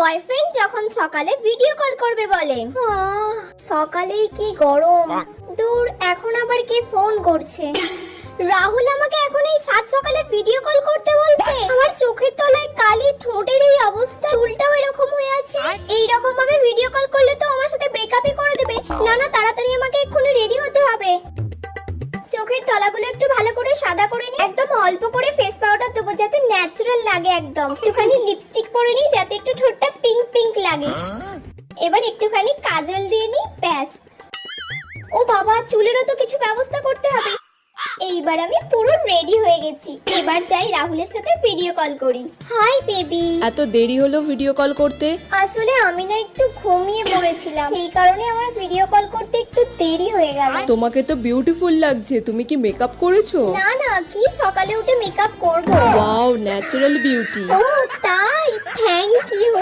Boyfriend যখন সকালে video call করবে বলে, সকালেই কি গরম, দূর এখন আবার কে ফোন করছে। রাহুল আমাকে এখন এই সাত সকালে ভিডিও কল করতে বলছে। আমার চোখের তলায় কালি, ঠোঁটের এই অবস্থা, চুলটাও এরকম হয়ে আছে। এই রকম ভাবে ভিডিও কল করলে তো আমার সাথে ব্রেকআপই করে দেবে। না না, তাড়াতাড়ি আমাকে এক্ষুনি রেডি হতে হবে। চোখের তলাগুলো একটু ভালো করে সাদা করে নি, একদম অল্প করে ফেস পাউডার দেবো যাতে ন্যাচারাল লাগে, একদম একটুখানি লিপস্টিক পরে নি যাতে একটু ঠোঁটটা পিঙ্ক পিঙ্ক লাগে। এবার একটুখানি কাজল দিয়ে নি, ব্যাস। ও বাবা, চুলেরও তো কিছু ব্যবস্থা করতে হবে। এইবার আমি পুরো রেডি হয়ে গেছি। এবার যাই রাহুলের সাথে ভিডিও কল করি। Hi baby. এত দেরি হলো ভিডিও কল করতে? আসলে আমি না একটু ঘুমিয়ে পড়েছিলাম, সেই কারণে আমার ভিডিও কল করতে একটু দেরি হয়ে গেল। তোমাকে তো বিউটিফুল লাগছে, তুমি কি মেকআপ করেছো? না না, কি সকালে উঠে মেকআপ করব? Wow, natural beauty. ও তাই, থ্যাংক ইউ।